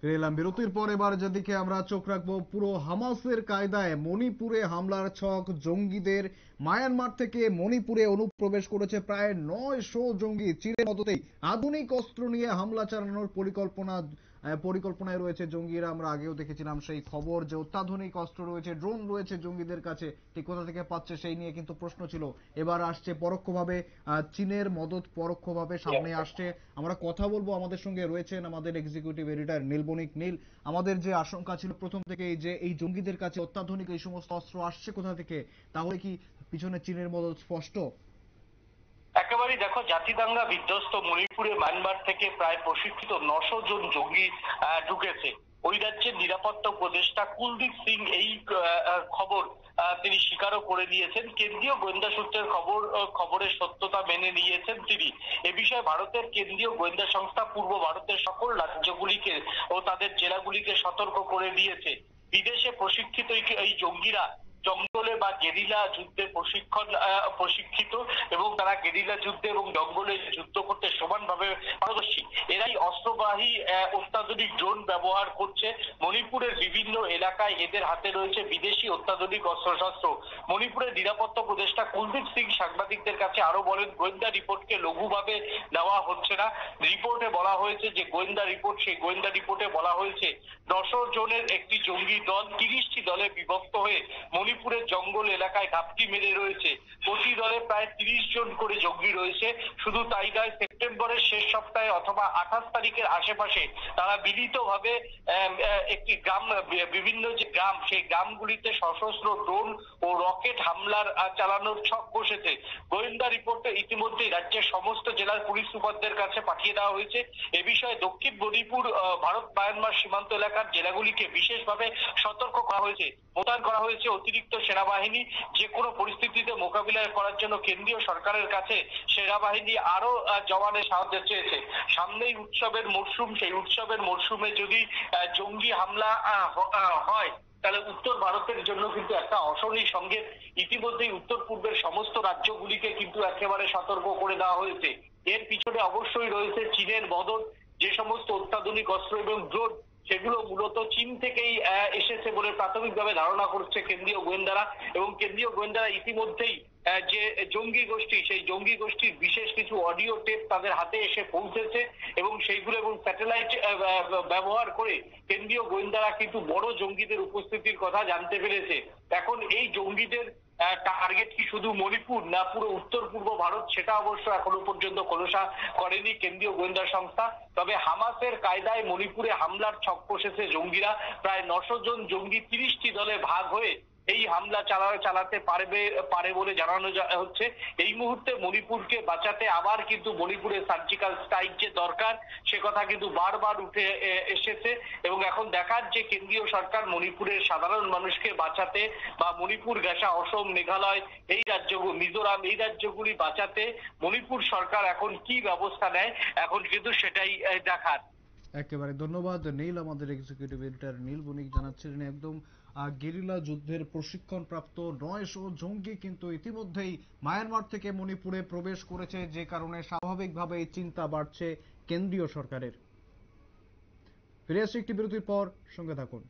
ফিরে এলাম বিরতির পর। এবার যেদিকে আমরা চোখ রাখবো, পুরো হামাসের কায়দায় মণিপুরে হামলার ছক জঙ্গিদের। মায়ানমার থেকে মণিপুরে অনুপ্রবেশ করেছে প্রায় 900 জঙ্গি। চীনের মদতেই আধুনিক অস্ত্র নিয়ে হামলা চালানোর পরিকল্পনায় রয়েছে জঙ্গিরা। আমরা আগেও দেখেছিলাম সেই খবর যে অত্যাধুনিক অস্ত্র রয়েছে, ড্রোন রয়েছে জঙ্গিদের কাছে। ঠিক কোথা থেকে পাচ্ছে সেই নিয়ে কিন্তু প্রশ্ন ছিল। এবার আসছে পরোক্ষভাবে চীনের মদত, পরোক্ষভাবে সামনে আসছে। আমরা কথা বলবো, আমাদের সঙ্গে রয়েছেন আমাদের এক্সিকিউটিভ এডিটর নীল বণিক। নীল, আমাদের যে আশঙ্কা ছিল প্রথম থেকেই যে এই জঙ্গিদের কাছে অত্যাধুনিক এই সমস্ত অস্ত্র আসছে কোথা থেকে, তাহলে কি পিছনে চীনের মদত স্পষ্ট? একেবারেই দেখো, জাতিদাঙ্গা বিধ্বস্ত মণিপুরে মায়ানমার থেকে প্রায় প্রশিক্ষিত 900 জন জঙ্গি ঢুকেছে। ওই রাজ্যের নিরাপত্তা উপদেষ্টা কুলদীপ সিং এই খবর তিনি স্বীকারও করে নিয়েছেন। কেন্দ্রীয় গোয়েন্দা সূত্রের খবরের সত্যতা মেনে নিয়েছেন তিনি। এ বিষয়ে ভারতের কেন্দ্রীয় গোয়েন্দা সংস্থা পূর্ব ভারতের সকল রাজ্যগুলিকে ও তাদের জেলাগুলিকে সতর্ক করে দিয়েছে। বিদেশে প্রশিক্ষিত এই জঙ্গিরা জঙ্গলে বা গেরিলা যুদ্ধে প্রশিক্ষিত এবং তারা গেরিলা যুদ্ধে এবং জঙ্গলে যুদ্ধ করতে সমানভাবে পারদর্শী। এরাই অস্ত্রবাহী অত্যাধুনিক ড্রোন ব্যবহার করছে। মণিপুরের বিভিন্ন এলাকায় এদের হাতে রয়েছে বিদেশি অত্যাধুনিক অস্ত্রশস্ত্র। মণিপুরের নিরাপত্তা উপদেষ্টা কুলদীপ সিং সাংবাদিকদের কাছে আরো বলেন, গোয়েন্দা রিপোর্টকে লঘুভাবে নেওয়া হচ্ছে না। রিপোর্টে বলা হয়েছে যে গোয়েন্দা রিপোর্ট, সেই গোয়েন্দা রিপোর্টে বলা হয়েছে 900 জনের একটি জঙ্গি দল 30টি দলে বিভক্ত হয়ে মণিপুরের জঙ্গল এলাকায় ঘাপটি মেরে রয়েছে। প্রতি দলে প্রায় 30 জন করে জঙ্গি রয়েছে। শুধু তাই নয়, সেপ্টেম্বরের শেষ সপ্তাহে অথবা 28 তারিখের আশেপাশে তারা মিলিতভাবে একটি গ্রাম, বিভিন্ন যে গ্রাম, সেই গ্রামগুলিতে সশস্ত্র ড্রোন ও রকেট হামলার চালানোর ছক বসেছে। গোয়েন্দা রিপোর্টে ইতিমধ্যেই রাজ্যের সমস্ত জেলার পুলিশ সুপারদের কাছে পাঠিয়ে দেওয়া হয়েছে। এ বিষয়ে দক্ষিণ মণিপুর ভারত মায়ানমার সীমান্ত এলাকার জেলাগুলিকে বিশেষভাবে সতর্ক করা হয়েছে। মোতায়েন করা হয়েছে অতিরিক্ত সেনাবাহিনী। যে কোনো পরিস্থিতিতে মোকাবিলা করার জন্য কেন্দ্রীয় সরকারের কাছে সেনাবাহিনী আরো জওয়ানের সাহায্য চেয়েছে। সামনেই উৎসবের মরশুম, সেই উৎসবের মরশুমে যদি জঙ্গি হামলা হয় তাহলে উত্তর ভারতের জন্য কিন্তু একটা অশনি সংকেত। ইতিমধ্যেই উত্তর পূর্বের সমস্ত রাজ্যগুলিকে কিন্তু একেবারে সতর্ক করে দেওয়া হয়েছে। এর পিছনে অবশ্যই রয়েছে চীনের মদত। যে সমস্ত অত্যাধুনিক অস্ত্র এবং ড্রোন, সেগুলো মূলত চীন থেকেই এসেছে বলে প্রাথমিকভাবে ধারণা করছে কেন্দ্রীয় গোয়েন্দারা। এবং কেন্দ্রীয় গোয়েন্দারা ইতিমধ্যেই যে জঙ্গি গোষ্ঠী, সেই জঙ্গি গোষ্ঠীর বিশেষ কিছু অডিও টেপ তাদের হাতে এসে পৌঁছেছে এবং সেইগুলো এবং স্যাটেলাইট ব্যবহার করে কেন্দ্রীয় গোয়েন্দারা কিন্তু বড় জঙ্গিদের উপস্থিতির কথা জানতে পেরেছে। এখন এই জঙ্গিদের টার্গেট কি শুধু মণিপুর না পুরো উত্তর পূর্ব ভারত, সেটা অবশ্য এখনো পর্যন্ত খোলসা করেনি কেন্দ্রীয় গোয়েন্দা সংস্থা। তবে হামাসের কায়দায় মণিপুরে হামলার ছক কষেছে জঙ্গিরা। প্রায় 900 জন জঙ্গি 30টি দলে ভাগ হয়ে এই হামলা চালাতে পারে বলে জানানো হচ্ছে। এই মুহূর্তে মণিপুরকে বাঁচাতে আবার কিন্তু মণিপুরে সার্জিক্যাল স্ট্রাইক যে দরকার, সে কথা কিন্তু বারবার উঠে এসেছে। এবং এখন দেখার যে কেন্দ্রীয় সরকার মণিপুরের সাধারণ মানুষকে বাঁচাতে বা মণিপুর গেছা, অসম, মেঘালয় এই রাজ্যগুলি, মিজোরাম এই রাজ্যগুলি বাঁচাতে মণিপুর সরকার এখন কি ব্যবস্থা নেয়, এখন কিন্তু সেটাই দেখার। একেবারে ধন্যবাদ নীল। আমাদের এক্সিকিউটিভ এডিটর নীল বণিক জানাচ্ছিলেন একদম গেরিলা যুদ্ধের প্রশিক্ষণ প্রাপ্ত 900 জঙ্গি কিন্তু ইতিমধ্যেই মায়ানমার থেকে মণিপুরে প্রবেশ করেছে, যে কারণে স্বাভাবিকভাবে চিন্তা বাড়ছে কেন্দ্রীয় সরকারের। ফিরে আসছে একটি বিরতির পর, সঙ্গে থাকুন।